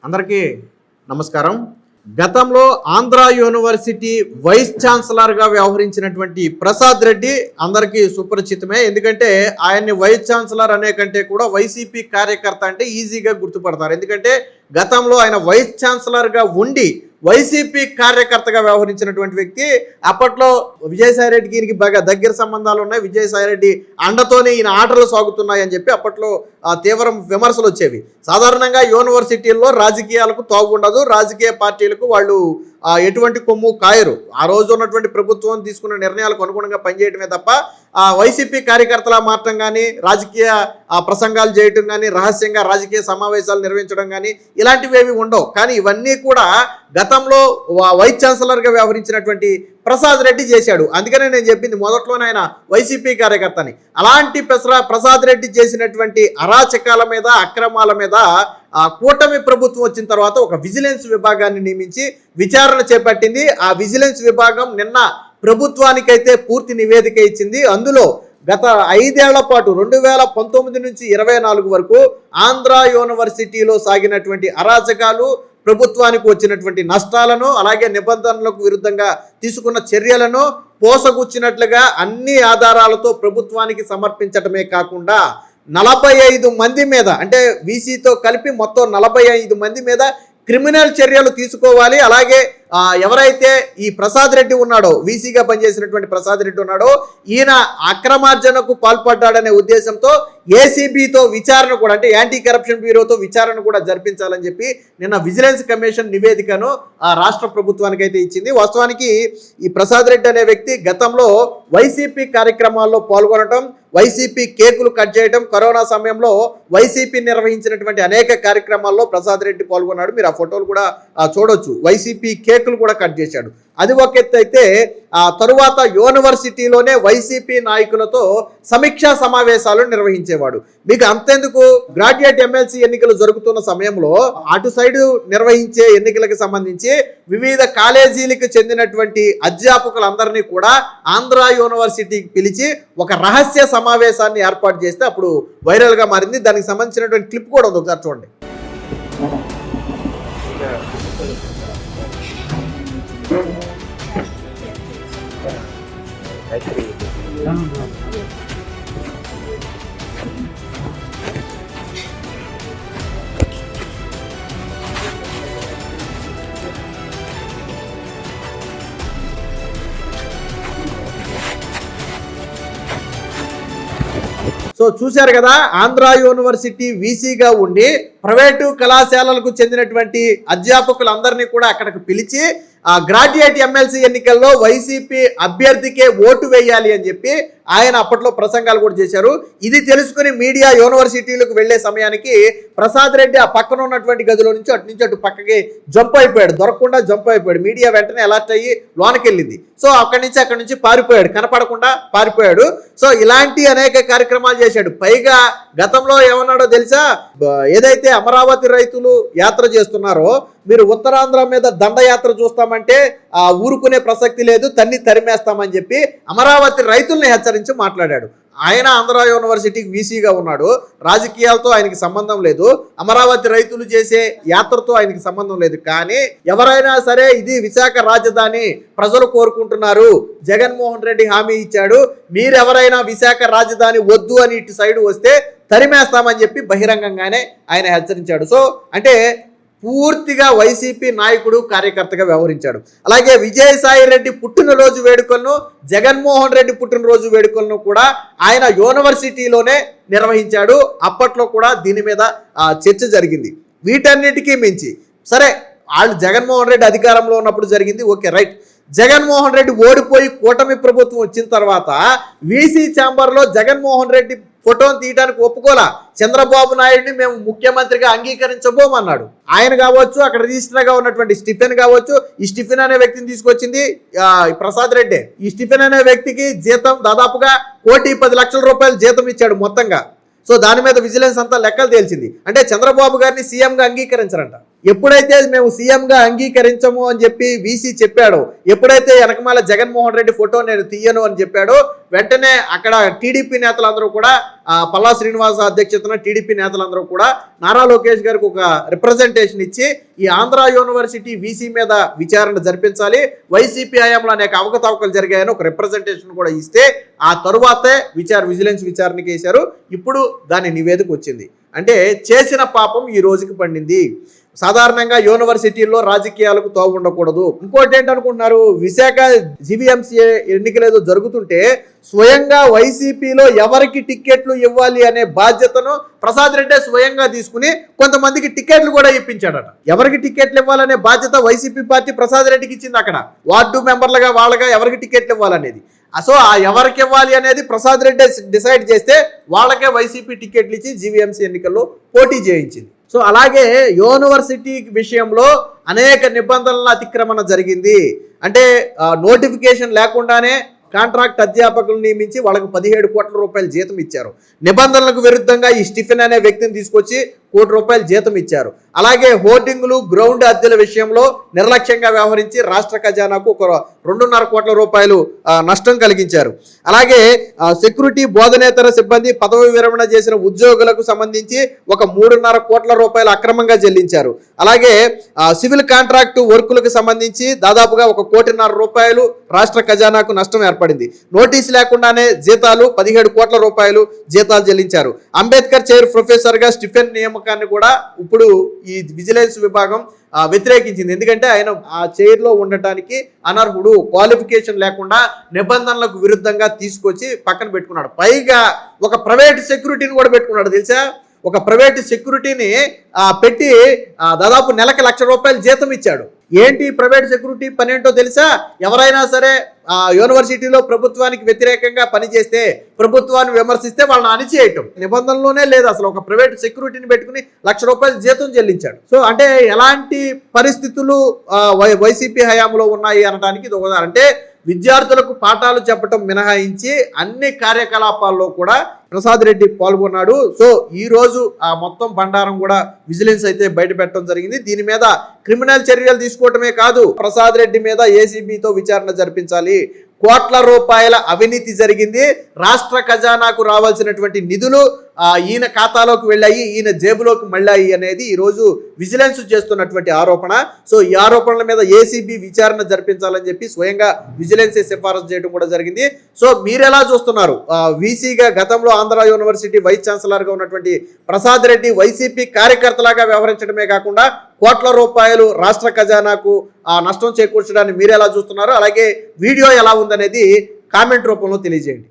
అందరికీ నమస్కారం. గతంలో ఆంధ్ర యూనివర్సిటీ వైస్ ఛాన్సలర్గా వ్యవహరించినటువంటి ప్రసాద్ రెడ్డి అందరికీ సుపరిచితమే. ఎందుకంటే ఆయన్ని వైస్ ఛాన్సలర్ అనే కంటే కూడా వైసీపీ కార్యకర్త అంటే ఈజీగా గుర్తుపడతారు. ఎందుకంటే గతంలో ఆయన వైస్ ఛాన్సలర్గా ఉండి వైసీపీ కార్యకర్తగా వ్యవహరించినటువంటి వ్యక్తి. అప్పట్లో విజయసాయిరెడ్డికి ఈయనకి బాగా దగ్గర సంబంధాలు ఉన్నాయి. విజయసాయిరెడ్డి అండతోనే ఈయన ఆటలు సాగుతున్నాయి అని చెప్పి అప్పట్లో తీవ్ర విమర్శలు వచ్చేవి. సాధారణంగా యూనివర్సిటీల్లో రాజకీయాలకు తాగుండదు, రాజకీయ పార్టీలకు వాళ్ళు ఎటువంటి కొమ్ము కాయరు. ఆ రోజు ఉన్నటువంటి ప్రభుత్వం తీసుకున్న నిర్ణయాలకు అనుగుణంగా పనిచేయటమే తప్ప వైసీపీ కార్యకర్తలా మారటం కానీ, రాజకీయ ప్రసంగాలు చేయటం కానీ, రహస్యంగా రాజకీయ సమావేశాలు నిర్వహించడం కానీ ఇలాంటివి ఏవి ఉండవు. కానీ ఇవన్నీ కూడా గతంలో వైస్ ఛాన్సలర్గా వ్యవహరించినటువంటి ప్రసాద్ రెడ్డి చేశాడు. అందుకనే నేను చెప్పింది మొదట్లోనే ఆయన వైసీపీ కార్యకర్తని. అలాంటి ప్రసాద్ రెడ్డి చేసినటువంటి అరాచకాల మీద, అక్రమాల మీద కూటమి ప్రభుత్వం వచ్చిన తర్వాత ఒక విజిలెన్స్ విభాగాన్ని నియమించి విచారణ చేపట్టింది. ఆ విజిలెన్స్ విభాగం నిన్న ప్రభుత్వానికైతే పూర్తి నివేదిక ఇచ్చింది. అందులో గత 5 ఏళ్ల పాటు 2019 నుంచి 24 వరకు ఆంధ్ర యూనివర్సిటీలో సాగినటువంటి అరాచకాలు, ప్రభుత్వానికి వచ్చినటువంటి నష్టాలను, అలాగే నిబంధనలకు విరుద్ధంగా తీసుకున్న చర్యలను పోసగుచ్చినట్లుగా అన్ని ఆధారాలతో ప్రభుత్వానికి సమర్పించడమే కాకుండా 45 మంది మీద, అంటే వీసీతో కలిపి మొత్తం 45 మంది మీద క్రిమినల్ చర్యలు తీసుకోవాలి. అలాగే ఎవరైతే ఈ ప్రసాద్ రెడ్డి ఉన్నాడో, వీసీగా పనిచేసినటువంటి ప్రసాద్ రెడ్డి ఉన్నాడో, ఈయన అక్రమార్జనకు పాల్పడ్డాడనే ఉద్దేశంతో ఏసీబీతో విచారణ కూడా, అంటే యాంటీ కరప్షన్ బ్యూరోతో విచారణ కూడా జరిపించాలని చెప్పి నిన్న విజిలెన్స్ కమిషన్ నివేదికను రాష్ట్ర ప్రభుత్వానికి అయితే ఇచ్చింది. వాస్తవానికి ఈ ప్రసాద్ రెడ్డి అనే వ్యక్తి గతంలో వైసీపీ కార్యక్రమాల్లో పాల్గొనడం, వైసీపీ కేకులు కట్ చేయడం, కరోనా సమయంలో వైసీపీ నిర్వహించినటువంటి అనేక కార్యక్రమాల్లో ప్రసాద్ రెడ్డి పాల్గొన్నాడు. మీరు ఆ ఫోటోలు కూడా చూడొచ్చు. వైసీపీ కేకులు కూడా కట్ చేశాడు. అది ఒక ఎత్తు అయితే, ఆ తరువాత యూనివర్సిటీలోనే వైసీపీ నాయకులతో సమీక్షా సమావేశాలు నిర్వహించేవాడు. మీకు అంతెందుకు, గ్రాడ్యుయేట్ ఎమ్మెల్సీ ఎన్నికలు జరుగుతున్న సమయంలో అటు సైడు నిర్వహించే ఎన్నికలకు సంబంధించి వివిధ కాలేజీలకు చెందినటువంటి అధ్యాపకులందరినీ కూడా ఆంధ్ర యూనివర్సిటీకి పిలిచి ఒక రహస్య సమావేశాన్ని ఏర్పాటు చేస్తే అప్పుడు వైరల్గా మారింది. దానికి సంబంధించినటువంటి క్లిప్ కూడా ఉంది, ఒకసారి చూడండి. సో చూశారు కదా, ఆంధ్ర యూనివర్సిటీ వీసీగా ఉండి ప్రైవేటు కళాశాలలకు చెందినటువంటి అధ్యాపకులందరినీ కూడా అక్కడికి పిలిచి గ్రాడ్యుయేట్ ఎమ్మెల్సీ ఎన్నికల్లో వైసీపీ అభ్యర్థికే ఓటు వేయాలి అని చెప్పి ఆయన అప్పట్లో ప్రసంగాలు కూడా చేశారు. ఇది తెలుసుకుని మీడియా యూనివర్సిటీలకు వెళ్లే సమయానికి ప్రసాద్ రెడ్డి ఆ పక్కన ఉన్నటువంటి గదిలో నుంచి అటు పక్కకి జంప్ అయిపోయాడు. దొరకకుండా జంప్ అయిపోయాడు. మీడియా వెంటనే అలర్ట్ అయ్యి లోనికి వెళ్ళింది. సో అక్కడి నుంచి పారిపోయాడు, కనపడకుండా పారిపోయాడు. సో ఇలాంటి అనేక కార్యక్రమాలు చేశాడు. పైగా గతంలో ఏమన్నాడో తెలుసా, ఏదైతే అమరావతి రైతులు యాత్ర చేస్తున్నారో, మీరు ఉత్తరాంధ్ర మీద దండయాత్ర చూస్తామంటే ఊరుకునే ప్రసక్తి లేదు, తరిమేస్తామని చెప్పి అమరావతి రైతుల్ని హెచ్చరించి మాట్లాడాడు. ఆయన ఆంధ్ర యూనివర్సిటీకి వీసీగా ఉన్నాడు. రాజకీయాలతో ఆయనకి సంబంధం లేదు, అమరావతి రైతులు చేసే యాత్రతో ఆయనకి సంబంధం లేదు. కానీ ఎవరైనా సరే ఇది విశాఖ రాజధాని ప్రజలు కోరుకుంటున్నారు, జగన్మోహన్ రెడ్డి హామీ ఇచ్చాడు, మీరెవరైనా విశాఖ రాజధాని వద్దు అని ఇటు సైడు వస్తే తరిమేస్తామని చెప్పి బహిరంగంగానే ఆయన హెచ్చరించాడు. సో అంటే పూర్తిగా వైసీపీ నాయకుడు, కార్యకర్తగా వ్యవహరించాడు. అలాగే విజయసాయిరెడ్డి పుట్టినరోజు వేడుకలను, జగన్మోహన్ రెడ్డి పుట్టినరోజు వేడుకలను కూడా ఆయన యూనివర్సిటీలోనే నిర్వహించాడు. అప్పట్లో కూడా దీని మీద చర్చ జరిగింది. వీటన్నిటికీ మించి సరే, వాళ్ళు జగన్మోహన్ రెడ్డి అధికారంలో ఉన్నప్పుడు జరిగింది, ఓకే రైట్. జగన్మోహన్ రెడ్డి ఓడిపోయి కూటమి ప్రభుత్వం వచ్చిన తర్వాత వీసీ ఛాంబర్లో జగన్మోహన్ రెడ్డి ఫోటోను తీయడానికి ఒప్పుకోలా. చంద్రబాబు నాయుడిని మేము ముఖ్యమంత్రిగా అంగీకరించబోమన్నాడు. ఆయన కావచ్చు, అక్కడ రిజిస్టర్గా ఉన్నటువంటి స్టిఫెన్ కావచ్చు. ఈ స్టిఫెన్ అనే వ్యక్తిని తీసుకొచ్చింది ప్రసాద్ రెడ్డి. ఈ స్టిఫెన్ అనే వ్యక్తికి జీతం దాదాపుగా 1,10,00,000 రూపాయలు జీతం ఇచ్చాడు మొత్తంగా. సో దాని మీద విజిలెన్స్ అంతా లెక్కలు తేల్చింది. అంటే చంద్రబాబు గారిని సీఎంగా అంగీకరించరంట. ఎప్పుడైతే మేము సీఎంగా అంగీకరించము అని చెప్పి వీసీ చెప్పాడో, ఎప్పుడైతే వెనకమాల జగన్మోహన్ రెడ్డి ఫోటో నేను తీయను అని చెప్పాడో, వెంటనే అక్కడ టీడీపీ నేతలందరూ కూడా పల్లా శ్రీనివాస అధ్యక్షతన టీడీపీ నేతలందరూ కూడా నారా లోకేష్ గారికి ఒక రిప్రజెంటేషన్ ఇచ్చి ఈ ఆంధ్ర యూనివర్సిటీ వీసీ మీద విచారణ జరిపించాలి, వైసీపీ హయాంలో అనేక అవకతవకలు జరిగాయని ఒక రిప్రజెంటేషన్ కూడా ఇస్తే ఆ తరువాతే విజిలెన్స్ విచారణకి వేశారు. ఇప్పుడు దాని నివేదిక వచ్చింది. అంటే చేసిన పాపం ఈ రోజుకి పండింది. సాధారణంగా యూనివర్సిటీల్లో రాజకీయాలకు తావు ఉండకూడదు. ఇంకోటి ఏంటనుకుంటున్నారు, విశాఖ జీవీఎంసీ ఎన్నికలు ఏదో జరుగుతుంటే స్వయంగా వైసీపీలో ఎవరికి టిక్కెట్లు ఇవ్వాలి అనే బాధ్యతను ప్రసాద్ రెడ్డి స్వయంగా తీసుకుని కొంతమందికి టికెట్లు కూడా ఇప్పించాడట. ఎవరికి టికెట్లు ఇవ్వాలనే బాధ్యత వైసీపీ పార్టీ ప్రసాద్ రెడ్డికి ఇచ్చింది. అక్కడ వార్డు మెంబర్లుగా వాళ్ళగా ఎవరికి టికెట్లు ఇవ్వాలనేది, సో ఆ ఎవరికి ఇవ్వాలి అనేది ప్రసాద్ రెడ్డి డిసైడ్ చేస్తే వాళ్ళకే వైసీపీ టికెట్లు ఇచ్చి జీవీఎంసీ ఎన్నికల్లో పోటీ చేయించింది. సో అలాగే యూనివర్సిటీ విషయంలో అనేక నిబంధనల అతిక్రమణ జరిగింది. అంటే నోటిఫికేషన్ లేకుండానే కాంట్రాక్ట్ అధ్యాపకులు నియమించి వాళ్ళకు 17 కోట్ల రూపాయలు జీతం ఇచ్చారు. నిబంధనలకు విరుద్ధంగా ఈ స్టిఫెన్ అనే వ్యక్తిని తీసుకొచ్చి ₹1 కోటి జీతం ఇచ్చారు. అలాగే హోర్డింగులు, గ్రౌండ్ అద్దెల విషయంలో నిర్లక్ష్యంగా వ్యవహరించి రాష్ట్ర ఖజానాకు ఒక 2.5 కోట్ల రూపాయలు నష్టం కలిగించారు. అలాగే సెక్యూరిటీ, బోధనేతర సిబ్బంది పదవి విరమణ చేసిన ఉద్యోగులకు సంబంధించి ఒక 3.5 కోట్ల రూపాయలు అక్రమంగా చెల్లించారు. అలాగే సివిల్ కాంట్రాక్టు వర్కులకు సంబంధించి దాదాపుగా 1.5 కోటి రూపాయలు రాష్ట్ర ఖజానాకు నష్టం ఏర్పడింది. నోటీసు లేకుండానే జీతాలు 17 కోట్ల రూపాయలు జీతాలు చెల్లించారు. అంబేద్కర్ చైర్ ప్రొఫెసర్గా స్టిఫెన్ నియామకాన్ని కూడా ఇప్పుడు ఈ విజిలెన్స్ విభాగం వ్యతిరేకించింది. ఎందుకంటే ఆయన ఆ చైర్లో ఉండటానికి అనర్హుడు, క్వాలిఫికేషన్ లేకుండా నిబంధనలకు విరుద్ధంగా తీసుకొచ్చి పక్కన పెట్టుకున్నాడు. పైగా ఒక ప్రైవేట్ సెక్యూరిటీని కూడా పెట్టుకున్నాడు. తెలుసా, ఒక ప్రైవేట్ సెక్యూరిటీని పెట్టి దాదాపు నెలకు ₹1,00,000 జీతం ఇచ్చాడు. ఏంటి ప్రైవేట్ సెక్యూరిటీ పని ఏంటో తెలుసా? ఎవరైనా సరే యూనివర్సిటీలో ప్రభుత్వానికి వ్యతిరేకంగా పనిచేస్తే, ప్రభుత్వాన్ని విమర్శిస్తే వాళ్ళని అణిచేయటం నిబంధనలోనే లేదు. అసలు ఒక ప్రైవేట్ సెక్యూరిటీని పెట్టుకుని ₹1,00,000 జీతం చెల్లించాడు. సో అంటే ఎలాంటి పరిస్థితులు వైసీపీ హయాంలో ఉన్నాయి అనడానికి ఇది ఉదాహరణ. అంటే విద్యార్థులకు పాఠాలు చెప్పడం మినహాయించి అన్ని కార్యకలాపాల్లో కూడా ప్రసాద్ రెడ్డి పాల్గొన్నాడు. సో ఈ రోజు ఆ మొత్తం బండారం కూడా విజిలెన్స్ అయితే బయట పెట్టడం జరిగింది. దీని మీద క్రిమినల్ చర్యలు తీసుకోవటమే కాదు, ప్రసాద్ రెడ్డి మీద ఏసీబీతో విచారణ జరిపించాలి. కోట్ల రూపాయల అవినీతి జరిగింది. రాష్ట్ర ఖజానాకు రావాల్సినటువంటి నిధులు ఈయన ఖాతాలోకి వెళ్ళాయి, ఈయన జేబులోకి మళ్ళాయి అనేది ఈరోజు విజిలెన్స్ చేస్తున్నటువంటి ఆరోపణ. సో ఈ ఆరోపణల మీద ఏసీబీ విచారణ జరిపించాలని చెప్పి స్వయంగా విజిలెన్స్ సిఫారసు చేయడం కూడా జరిగింది. సో మీరెలా చూస్తున్నారు? వీసీగా గతంలో ఆంధ్ర యూనివర్సిటీ వైస్ ఛాన్సలర్గా ఉన్నటువంటి ప్రసాద్ రెడ్డి వైసీపీ కార్యకర్తలాగా వ్యవహరించడమే కాకుండా కోట్ల రూపాయలు రాష్ట్ర ఖజానాకు నష్టం చేకూర్చడాన్ని మీరు ఎలా చూస్తున్నారు? అలాగే వీడియో ఎలా ఉందనేది కామెంట్ రూపంలో తెలియజేయండి.